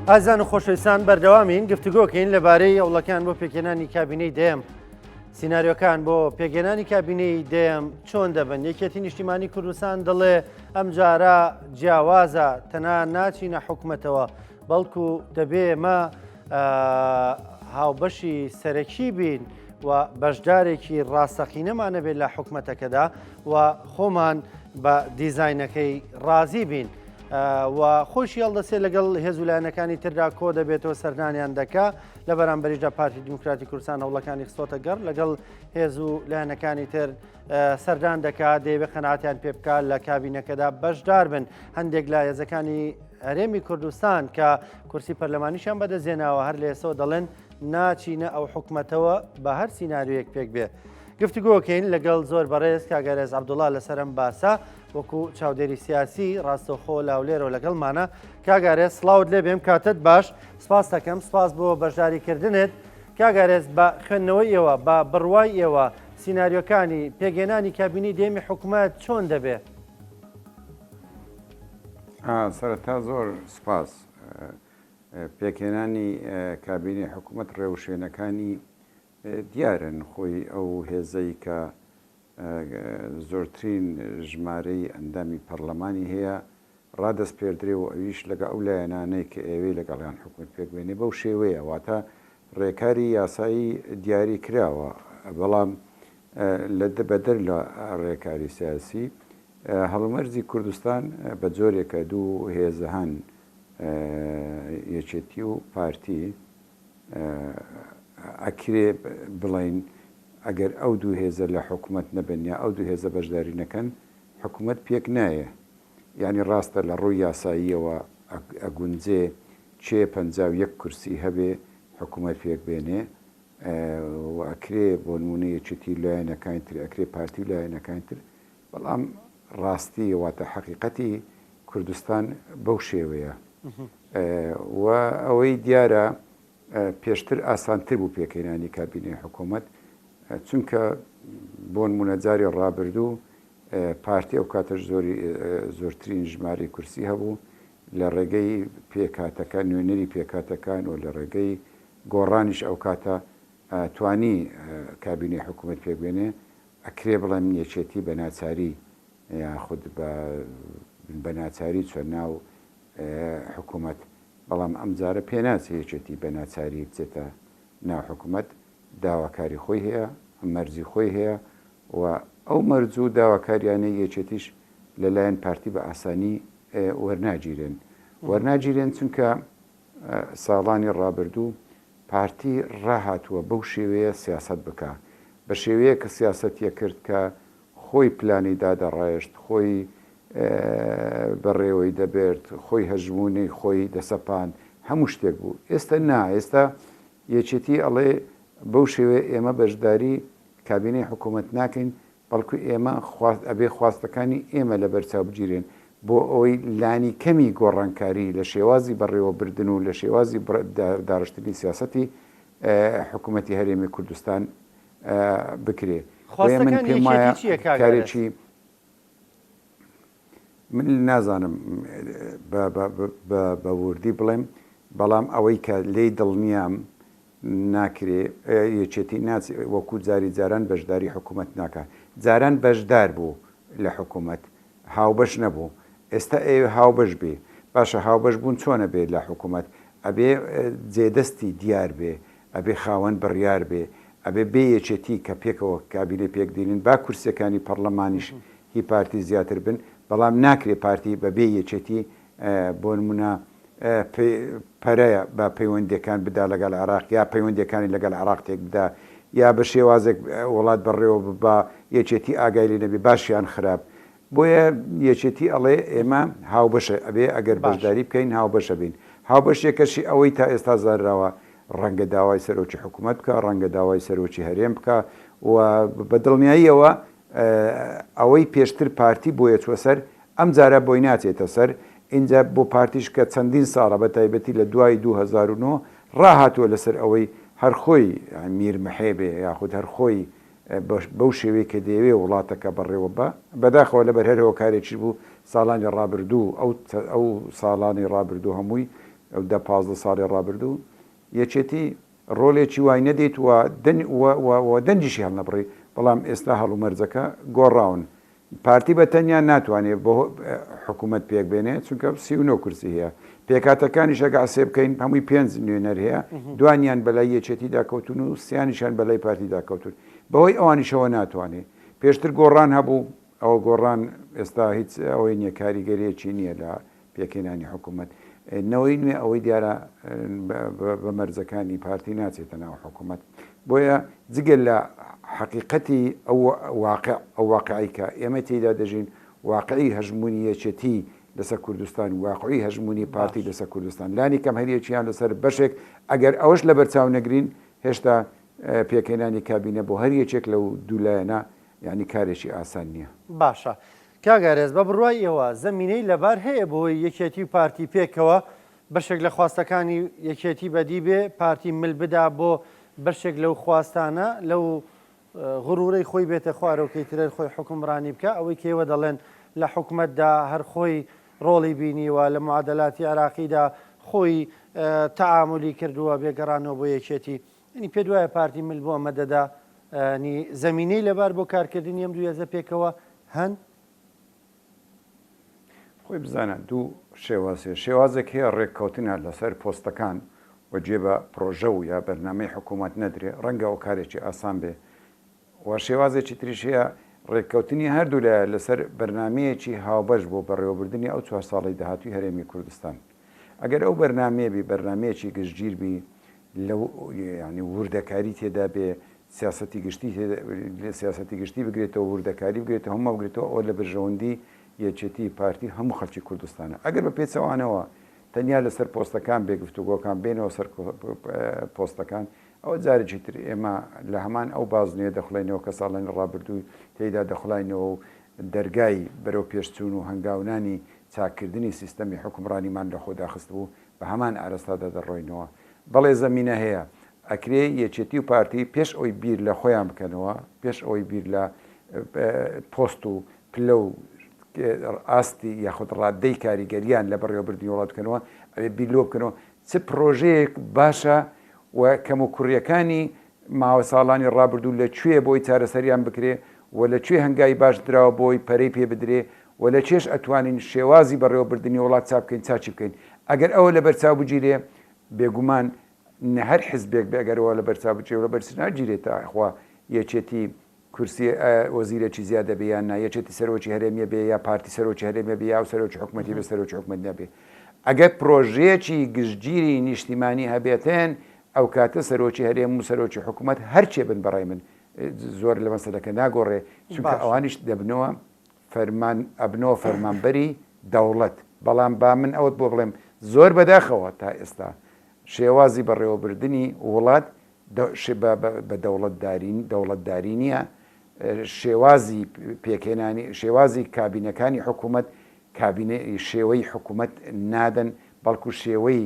ئازان و خۆشەویستان بەردەوامین گفتوگۆکەین لەبارەی ئەوڵەکان بۆ پێکێنانی کابینەی دەیەم سیناریۆکان بۆ پێگەێنانی کابینەی دەیەم چۆن دەبن. یەکێتی نیشتیمانی کوردستان دەڵێ ئەم جارە جیاوازە تەنها ناچینە حکوومەتەوە بەڵکو دەبێ مە هاوبەشی سەرەکی بین و بەشدارێکی ڕاستەقینەمانە بێت لە حکوومەتەکەدا و خۆمان بە دیزاینەکەی ڕازی بین. و خۆشی هەڵدەسێت لەگەڵ هێزولایەنەکانی تردا کۆ دەبێتەوە سەردانیان دەکا لە بەرامبەریدا پارتی دیموکراتی کوردستان هەوڵەکانی خستۆتە گەڕ لەگەڵ هێزولایەنەکانی تر سەردان دەکات دەیەوێت قەناعەتیان پێ بکات لە کابینەکەدا بەشدار بن. هەندێک لە هێزەکانی هەرێمی کوردستان کە کورسی پەرلەمانیشیان بەدەستێناوە هەر لە ئێسەوە دەڵێن ناچینە ئەو حکوومەتەوە بە هەر سیناریۆیەک پێک بێ. گفتوگۆکەین لەگەڵ زۆر بەڕێز کاگەرێز عەبدوڵڵا لەسەرم باسە وەکو چاودێری سیاسی ڕاستەوخۆ لاولێرەوە لەگەڵمانە. کاگەرێز سڵاوت لێ بێم کاتت باش سپاس دەکەم سپاس بۆ بەشداریکردنت. کاگەرێز بە خوێندنەوەی ئێوە بە بڕوای ئێوە سیناریۆکانی پێگەێنانی کابینی دێمی حکوومەت چۆن دەبێ؟ سەرەتا زۆر سپاس. پێکێنانی کابینی حکوومەت ڕێوشێنەکانی دیارن خۆی ئەو هێزەی کە زۆرترین ژمارەی ئەندامی پەرلەمانی هەیە ڕادەست پێدرێ و ئەویش لەگە ئەو لایەنانەی کە ئێوەی لەگەڵیان حکوومەت پێکوێنێ بەو شێوەیە واتە ڕێکاری یاسایی دیاری کراوە بەڵام بەدەر لە ڕێکاری سیاسی هەڵمەرزی کوردستان بە جۆرێکە دوو هێزەهان یەکێتی و پارتی ئەکرێ بڵین ئەگەر ئەو دوو هێزە لە حکوومەت نەبن یا ئەو دوو هێزە بەشداری نەکەن حکوومەت پێک نایە. یعنی ڕاستە لە ڕووی یاساییەوە ئەگونجێ چێ 51 کورسی هەبێ حکوومەت پێک بێنێ و ئەکرێ بۆ نمونە یەکێتی لایەنەکانی تر ئەکرێ پارتی و لایەنەکانی تر بەڵام ڕاستی واتە حەقیقەتی کوردستان بەو شێوەیە و ئەوەی دیارە پێشتر ئاسانتر بوو پێکەێنانی کابینەی حکوومەت چونکە بۆ نمونە جاری ڕابردوو پارتی ئەو کاتەش زۆرترین ژمارەی کورسی هەبوو لە ڕێگەی پێکاتەکان نوێنەری پێکاتەکان و لە ڕێگەی گۆڕانیش ئەو کاتە توانی کابینەی حکوومەت پێبێنێ ئەکرێ بڵێم یەکێتی بە ناچاری یاخود بە ناچاری چۆن ناو حکوومەت بەڵام ئەم جارە پێناچێ یەکێتی بە ناچاری بچێتە ناو حکوومەت داواکاری خۆی هەیە مەرجی خۆی هەیە و ئەو مەرج و داواکاریانەی یەکێتیش لەلایەن پارتی بە ئاسانی وەرناگیرێن چونکە ساڵانی ڕابردوو پارتی ڕاهاتووە بەو شێوەیە سیاست بکە بە شێوەیە کە سیاسەتیە کرد کە خۆی پلانی دادەڕێشت خۆی بەڕێوەی دەبێت خۆی هەژمونی خۆی دەسەپان هەموو شتێک بوو. ئێستا ئێستا یەکێتی ئەڵێ بەو شێوێ ئێمە بەشداری کابینەی حکوومەت ناکەین بەڵکو ئێمە ئەبێ خواستەکانی ئێمە لە بەرچاو بگیرێن بۆ ئەوەی لانی کەمی گۆڕانکاری لە شێوازی بەڕێوەبردن و لە شێوازی داڕشتنی سیاسەتی حکوومەتی هەرێمی کوردستان بکرێ. من پێم وایە کارێکی من نازانم بە وردی بڵێم بەڵام ئەوەی کە لێی دڵنیام ناکرێ یەکێتی وەکو جاران بەشداری حکوومەت ناکە جاران بەشدار بوو لە حکوومەت هاوبەش نەبوو ئێستا ئێوە هاوبەش بێ باشە هاوبەش بوون چۆنە بێت لە حکوومەت ئەبێ جێدەستی دیار بێ ئەبێ خاوەن بڕیار بێ ئەبێ بێ یەکێتی کە پێکەوە کابینە پێکدێنین با کورسەکانی پەرلەمانیش هی پارتی زیاتر بن بەڵام ناکرێ پارتی بەبێ یەکێتی بۆ نمونە پەرەیە بە پەیوەندیەکان بدا لەگەڵ عێراق یا پەیوەندیەکانی لەگەڵ عێراق تێک بدا یا بە شێوازێک وڵات بەڕێوە بە یەکێتی ئاگای لێ نەبێ باشیان خراپ بۆیە یەکێتی ئەڵێ ئێمە هاوبەشە ئەبێ ئەگەر بەشداری بکەین هاوبەشە بین هاوبەشێکەشی ئەوەی تا ئێستا زانراوە ڕەنگە داوای سەرۆکی حکوومەت بکە ڕەنگە داوای سەرۆکی هەرێم بکە و بە دڵنیاییەوە ئەوەی پێشتر پارتی بۆیە چوە سەر ئەم جارە بۆی ناچێتە سەر اینجا بۆ پارتیش کە چەندین ساڵە بە تایبەتی لە دوای 2009 ڕاهاتووە لەسەر ئەوەی هەرخۆی میر محێبێ یاخود هەرخۆی بەو شێوەیە کە دەیەوێ وڵاتەکە بەڕێوە بە بەداخەوە لەبەر هەرەوە کارێکی بوو ساڵانی ڕابردوو ئەو ساڵانی ڕابردوو هەمووی ئەو 15 ساڵی ڕابردوو یەکێتی ڕۆلێکی وای نەدەیت و دەنجیشی هەڵ نەبڕی بەڵام ئێستا هەڵومەرجەکە گۆڕاون پارتی بە تەنیا ناتوانێت بۆ حکوومەت پێک بێنێت چونکە 39 کورسی هەیە پێکاتەکانی شەگاسێ بکەین هەمووی 5 نوێنەر هەیە دوانیان بەلای یەکێتی داکەوتون و سیانیشان بەلای پارتی داکەوتون بەهۆی ئەوانیشەوە ناتوانێت پێشتر گۆڕان هەبوو ئەوە گۆڕان ئێستا هیچ ئەوەی نییە کاریگەریەکی نییە لە پێکێنانی حکوومەت نەوەی نوێ ئەوەی دیارە بە مەرجەکانی پارتی ناچێتە ناو حکوومەت بۆیە جگەل لە حقیقەتی ئەو واقعی کە ئێمە تێیدا دەژین واقعی هەژمونی یەکێتی لەسەر کوردستان واقعی هەژمونی پارتی لەسەر کوردستان لانی کەم هەریەکییان لەسەر بەشێک ئەگەر ئەوەش لە بەرچاو نەگرین هێشتا پێکێنانی کابینە بۆ هەر یەکێک لەو دوولایەنە یعنی کارێکی ئاسان نییە باشە کاگارێز بە بڕوای ئێوە زەمینەی لەبار هەیە بۆی یەکێتی و پارتی پێکەوە بەشێک لە خواستەکانی یەکێتی بەدی بێ پارتی مل بدا بۆ بەشێک لەو خواستانە لەو غڕورەی خۆی بێتە خوارەوەکەی ترێر خۆی حکومڕانی بکە ئەوەی کێوە دەڵێن لە حکوومەتدا هەر خۆی ڕۆڵی بینیوە لە معادلاتی عراقیدا خۆی تەعاملی کردووە بێگەڕانەوە بۆ یەکێتی ینی پێ دوایە پارتی مل بۆ ئەمە دەدا زەمینەی لەبار بۆ کارکردنی ئەم دوو هێزە پێکەوە هەن خۆی بزانە دوو شێوازێک هەیە ڕێککەوتنە لەسەر پۆستەکان و جێ بە پرۆژە و یا بەرنامەی حکوومەت نەدرێ ڕەنگە ئەو کارێکی ئاسان بێ و شێوازێکی تریش هەیە ڕێککەوتنی هەردوو لە لەسەر بەرنمەیەکی هاوبەش بۆ بەڕێوەبردننی ئەو 4 ساڵی داهاتوی هەرێمی کوردستان ئەگەر ئەو بەرنمەیەبی بەرنمەیەکی گشتگیربی لەو ینی وردەکاری تێدا بێ سیاسەتی گشتی بگرێتەوە وردەکاری بگرێتەوە هەموو بگرێتەوە ئەو لە بەرژەوەندی یەکێتی پارتی هەموو خەڵکی کوردستانە ئەگەر بە پێچەوانەوە تەنیا لەسەر پۆستەکان بێگفتوگۆکان بێنەوە سەر پۆستەکان ئەوە جارێکی تر ئێمە لە هەمان ئەو بازنێ دەخڵێنەوە کە ساڵانی ڕابردووی تێیدا دەخڵینەوە و دەرگای بەرەو پێشچوون و هەنگاونانی چاکردنی سیستەمی حکومڕانیمان لە خۆداخست بوو بە هەمان ئارەستادا دەڕۆینەوە بەڵێ زەمینە هەیە ئەکرێ یەکێتی و پارتی پێش ئەوی بیر لە خۆیان بکەنەوە پێش ئەوەی بیر لە پۆست و پلە و ئاستی یاخود ڕاددەی کاریگەریان لە بەڕێوەبردننی وڵات بکەنەوە ئەوێ بیلۆ بکەنەوە چ پرۆژەیەک باشە و کەم و کوڕیەکانی ماوە ساڵانی ڕابردوو لەکوێ بۆی چارەسەریان بکرێ و لەکوێ هەنگای باش درراوە بۆی پەرەی پێ بدرێ و لە چێش ئەتوانین شێوازی بەڕێوەبردننی وڵات چاپ بکەین چاچی بکەین ئەگەر ئەوە لە بەرچاو بگیرێ بێگومان هەر حزبێک بێگەرەوە لە بەرچاو بچێ لە بەرچ ناگیرێتە خوا یەکێتی کورسی وەزیرێکی زیادە بێ یان نایەکێتی سەرۆکی هەرێمیە بێ یا پارتی سەرۆکی هەرێمیە بێ یا و سەرۆکی حکوومەتی بە سەرۆکی حکوومەت نەبێ ئەگەر پرۆژەیەکی گشتگیری نیشتیمانی هەبێتێن ئەو کاتە سەرۆکی هەرێم و سەرۆکی حکوومەت هەرچێ بن بەڕای من زۆر لە مەسەلەکە ناگۆڕێ چونکە ئەوانیش دەبنەوە ئەبنەوە فەرمانبەری دەوڵەت بەڵام با من ئەوت بۆ بڵێم زۆر بەداخەوە تا ئێستا شێوازی بەڕێوەبردننی وڵات بە دەوڵەتداری نییە شێوازی پێکێنانی شێوازی کابینەکانی حکوومەت شێوەی حکوومەت نادەن بەڵکو شێوەی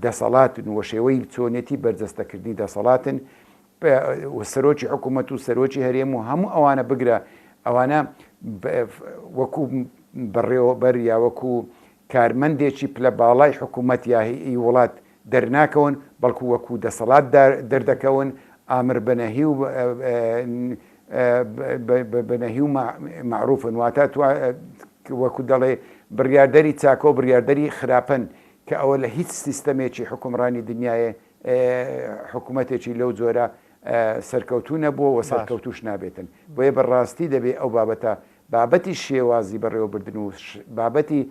دەسەڵاتن و شێوەی چۆنێتی بەرجەستەکردنی دەسەڵاتن سەرۆکی حکوومەت و سەرۆکی هەرێم و هەموو ئەوانە بگرە ئەوانە وەکو بەڕێوەبەر یا وەکو کارمەندێکی پلە باڵای حکوومەت یاهی وڵات دەرناکەون بەڵکو وەکو دەسەڵات دەردەکەون ئامر بەنەهی و بەنەهی و معروفن واتە وەکو دەڵێ بڕیاردەری چاکۆ بڕیاردەری خراپەن کە ئەوە لە هیچ سیستەمێکی حکومڕانی دنیاە حکوومەتێکی لەو جۆرە سەرکەوتو نەبووە و سەرکەوتوش نابێتن بۆیە بەڕاستی دەبێت ئەو بابەتە بابەتی شێوازی بەڕێوەبردن و بابەتی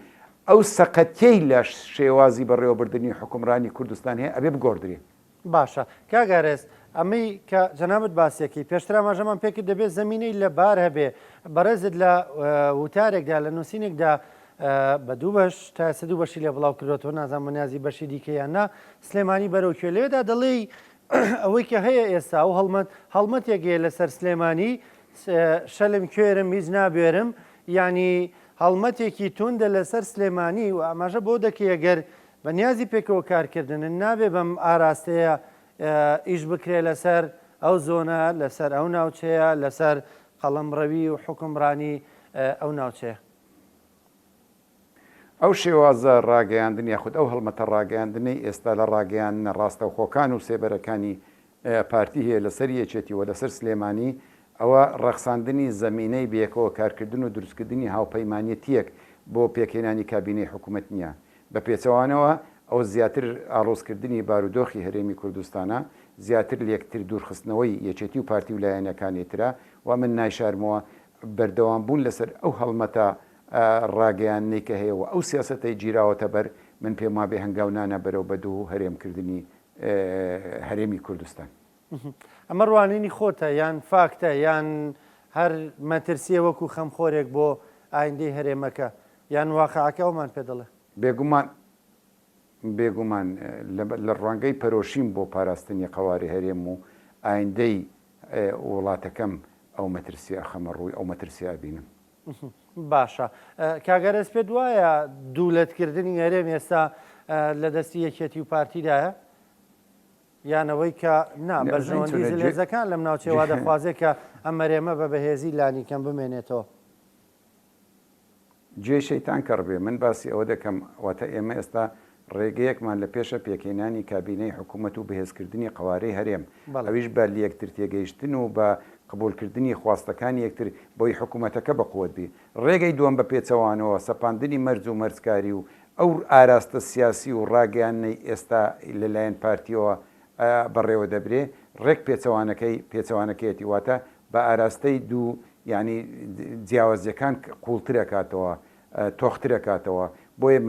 ئەو سەقەتەی لە شێوازی بەڕێوەبردننی حکومڕانی کوردستان هەیە ئەبێ بگۆڕدرێ باشە کاگارێز ئەمەی کە جەنابەت باسیەکەی پێشتر ئاماژەمان پێکرد دەبێت زەمینەی لەبار هەبێ بەڕێزت لە وتارێکدا لە نووسینێکدا بە دوو بەش تا سە دوو بەشی لێ بڵاو کردوەوە نازانم نیازی بەشی دیکەیان نا سلێمانی بەرەوکوێ لێدا دەڵێ ئەوەی کە هەیە ئێستا و هەڵمەتێکێ لەسەر سلێمانی شەلم کوێرم هیچ نابێرم ینی هەڵمەتێکی توندە لەسەر سلێمانی و ئاماژە بۆ دەکەیەگەر بە نیازی پێکەوە کارکردن نابێ بەم ئاراستەیە ئیش بکرێ لەسەر ئەو زۆنە لەسەر ئەو ناوچەیە لەسەر قەڵەمڕەوی و حکومڕانی ئەو ناوچەیە ئەو شێوازە ڕاگەیاندن یاخود ئەو هەڵمەتە ڕاگەیاندنەی ئێستا لە ڕاگەیاندنە ڕاستەوخۆکان و سێبەرەکانی پارتی هەیە لەسەر یەکێتی و لەسەر سلێمانی ئەوە ڕەخساندنی زەمینەی بێکەوە کارکردن و دروستکردنی هاوپەیمانیەتیەک بۆ پێکهێنانی کابینەی حکوومەت نییە بە پێچەوانەوە ئەو زیاتر ئاڵۆزکردنی بارودۆخی هەرێمی کوردستانە زیاتر لە یەکتر دوورخستنەوەی یەکێتی و پارتی و لایەنەکانێترا و من نایشارمەوە بەردەوام بوون لەسەر ئەو هەڵمەتە ڕاگەیانەی کە هەیە و ئەو سیاسەتەی گیراوەتە بەر من پێم وابێ هەنگاونانە بەرەو بەدوو هەرێمکردنی هەرێمی کوردستان. ئەمە ڕوانینی خۆتە یان فاکتە یان هەر مەترسیە وەکو خەمخۆرێک بۆ ئایندەی هەرێمەکە یان واقعەکەەوەمان پێ دەڵێ بێگومان لە ڕوانگەی پەرۆشیم بۆ پاراستنی قەواری هەرێم و ئایندەی وڵاتەکەم ئەو مەترسیە خەمە ڕووی ئەو مەترسیە بینم. باشە کاگەرەس پێ وایە دوولەتکردنی هەرێم ئێستا لە دەستی یەکێتی و پارتیدایە یانەوەی کە بەرژەوەندی زلێرزەکان لەم ناوچێوا دەخوازێت کە ئەم هەرێمە بە بەهێزی لانی کەم بمێنێتەوە. گوێ شەیتان کەڕبێ من باسی ئەوە دەکەم واتە ئێمە ئێستا ڕێگەیەکمان لە پێشە پێکهێنانی کابینەی حکوومەت و بەهێزکردنی قەوارەی هەرێم ئەویش بە لە یەکتر تێگەیشتن و بە قبولکردنی خواستەکانی یەکتر بۆی حکوومەتەکە بەقوت بی ڕێگەی دووەم بە پێچەوانەوە سەپاندنی مەرج و مەرجکاری و ئەو ئاراستە سیاسی و ڕاگەیانەی ئێستا لەلایەن پارتیەوە بەڕێوە دەبرێ ڕێک پێچەوانەکەیەتی واتە بە ئاراستەی دوو ینی جیاوازیەکان قوڵترەکاتەوە تۆخترەکاتەوە بۆیە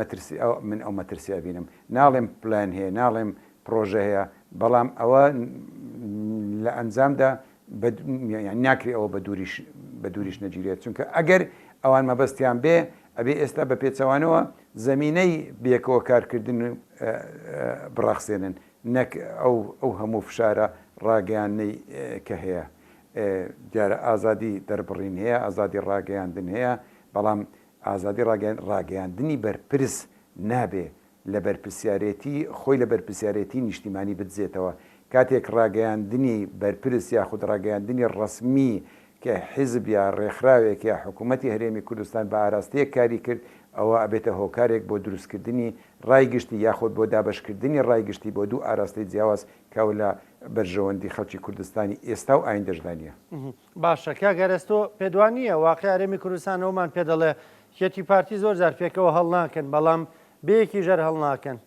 من ئەو مەترسیە بینم ناڵێم پلان هەیە ناڵێم پرۆژە هەیە بەڵام ئەوە لە ئەنجامدا ناکری ئەوە بە دووریش نەگیرێت چونکە ئەگەر ئەوان مەبەستیان بێ ئەبێ ئێستا بە پێچەوانەوە زەمینەی بێکەوە کارکردن بڕاخسێنن نەک ئەو هەموو فشارە ڕاگەیانەی کە هەیە دیارە ئازادی دەربڕین هەیە ئازادی ڕاگەیاندن هەیە بەڵام ئازادی ڕاگەیاندنی بەرپرس نابێ لە بەرپرسیارەتی خۆی لە بەرپرسیارەتی نیشتیمانی بدزێتەوە کاتێک ڕاگەیاندنی بەرپرس یاخود ڕاگەیاندنی ڕسمی کە حیزب یا ڕێکخراوێک یا حکوومەتی هەرێمی کوردستان بە ئاراستەیە کاری کرد ئەوە ئەبێتە هۆکارێک بۆ دروستکردنی ڕایگشتی یاخود بۆ دابشکردنی ڕایگشتی بۆ دوو ئاراستەی جیاواز کەو لە بەرژەوەندی خەڵکی کوردستانی ئێستا و ئایندەشدانیە. باشە کاگەرەستۆ پێدوانیە واقع هەرێمی کوردستانەوەمان پێ دەڵێ یەکێتی پارتی زۆر جار پێکەوە هەڵ ناکەن بەڵام بەیەکی ژەر هەڵ ناکەن.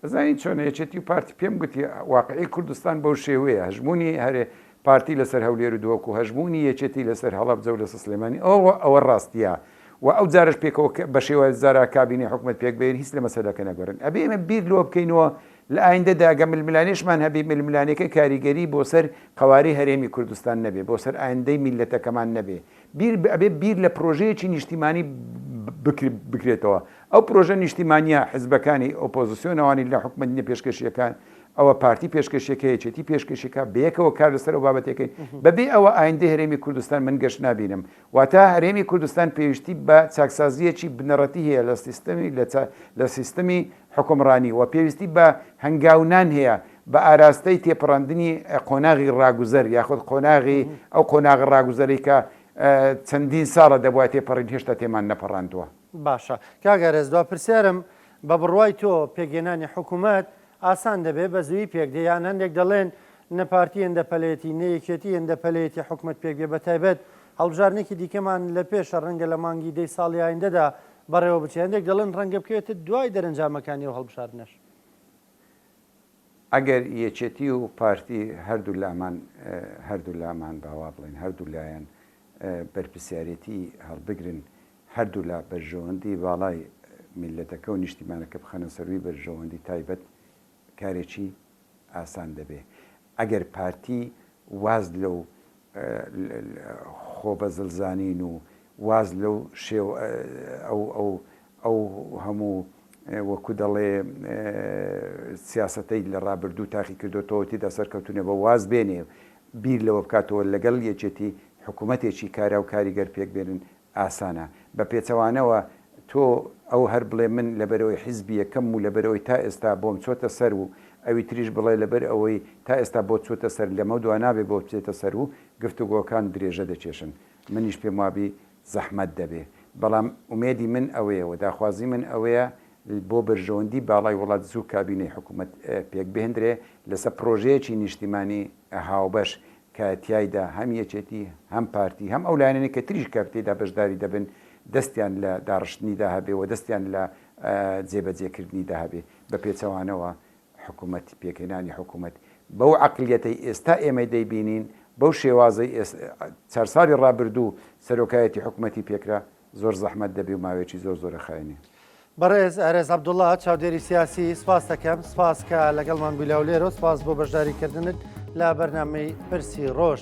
بزانین چۆن یەکێتی و پارتی پێم گوتی واقعی کوردستان بەو شێوەیە هەژمونی هەرێ پارتی لەسەر هەولێر و دۆک و هەژمونی یەکێتی لەسەر هەڵەبجە و لەسەر سلێمانی ئەوە ڕاستیە و ئەو جارش پێکەوە بە شێوە زارا کابینی حکوومەت پێک بێن هیچ لە مەسەلەکە نەگەڕن ئەبێ ئێمە بیر لۆ بکەینەوە لە ئایندەدا ئەگە ململانێشمان هەبێ ململانەکە کاریگەری بۆ سەر قەواری هەرێمی کوردستان نەبێ بۆ سەر ئایندەی میلەتەکەمان نەبێ ئەبێ بیر لە پرۆژەیەکی نیشتیمانی بکرێتەوە ئەو پرۆژە نیشتیمانیە حزبەکانی ئۆپۆزیسیۆنەوانی لە حکوومەت پێشکەشیەکان ئەوە پارتی پێشکەشیەکە یەکێتی پێشکەشیەکە بەیەکەوە کار لەسەر ئەو بابەتەکەین بەبێ ئەوە ئایندەی هەرێمی کوردستان من گەشت نبینم واتە هەرێمی کوردستان پێویستی بە چاکسازیەکی بنەڕەتی هەیە لە سیستەمی حکومڕانی و پێویستی بە هەنگاونان هەیە بە ئاراستەی تێپەڕاندنی قۆناغی ڕاگوزەر یاخود قۆناغی ئەو قۆناغی ڕاگوزەری کە چەندین ساڵە دەبووە تێپەڕین هێشتا تێمان نەپەڕاندووە. باشە کاگەرێز دوا پرسیارم بە بڕوای تۆ پێگەێنانی حکوومەت ئاسان دەبێت بە زووی پێکدەیان هەندێک دەڵێن نەپارتی ئەندەپەلێتی نەیەکێتی ئەندەپەلێتی حکوومەت پێک بێ بە تایبەت هەڵبژارنێکی دیکەمان لە پێشە ڕەنگە لە مانگی دەی ساڵی ئایندەدا بەڕێوە بچێت هەندێک دەڵێن ڕەنگە بکەوێتە دوای دەرەنجامەکانی و هەڵبژاردنەش. ئەگەر یەکێتی و پارتی هەردوو لامان باوا بڵێن هەردوو لایەن بەرپرسیارەتی هەڵبگرن هەردوو لا بەرژەوەندی باڵای میلەتەکە و نیشتیمانەکە بخەنە سەروی بەرژەوەندی تایبەت کارێکی ئاسان دەبێ ئەگەر پارتی واز لەو خۆبەزلزانین و واز لەو شێو ئەو هەموو وەکو دەڵێ سیاسەتەی لە ڕابردوو تاقی کردوتەوەتیدا سەرکەوتونێ بە واز بێنێ بیر لەوە بکاتەوە لەگەڵ یەکێتی حکوومەتێکی کارا و کاریگەر پێک بێنن ئاسانە بە پێچەوانەوە تۆ ئەو هەر بڵێ من لەبەرەوەی حیزبی یەکەم و لەبەرەوەی تا ئێستا بۆم چۆتە سەر و ئەوی تریش بڵێ لەبەر ئەوەی تا ئێستا بۆ چۆتە سەر لەمە دووە نابێ بۆ بچێتە سەر و گفتوگۆکان درێژە دەچێشن منیش پێم وابی زەحمەت دەبێ بەڵام ئومێدی من ئەوەیە و داخوازی من ئەوەیە بۆ بەرژەوەندی باڵای وڵات زوو کابینەی حکوومەت پێک بهێنرێ لەسەر پرۆژەیەکی نیشتیمانی هاوبەش کە تایدا هەم یەکێتی هەم پارتی هەم ئەو لایەنانی کە تریش کە تێدا بەشداری دەبن دەستیان لە داڕشتنیدا هەبێ و دەستیان لە جێبەجێکردنیدا هەبێ بە پێچەوانەوە حکوومەت پێکهێنانی حکوومەت بەو عقلیەتەی ئێستا ئێمە دەیبینین بەو شێوازەی 4 ساڵی ڕابردوو سەرۆکایەتی حکوومەتی پێکرا زۆر زەحمەت دەبێ و ماوەیەکی زۆر خاینێ. بەڕێز ئەرێز عەبدوڵڵا چاودێری سیاسی سپاس دەکەم سپاس کە لەگەڵمان بوویلاو لێرە و سپاس بۆ بەشداریکردنت لە بەرنامەی پرسی ڕۆژ.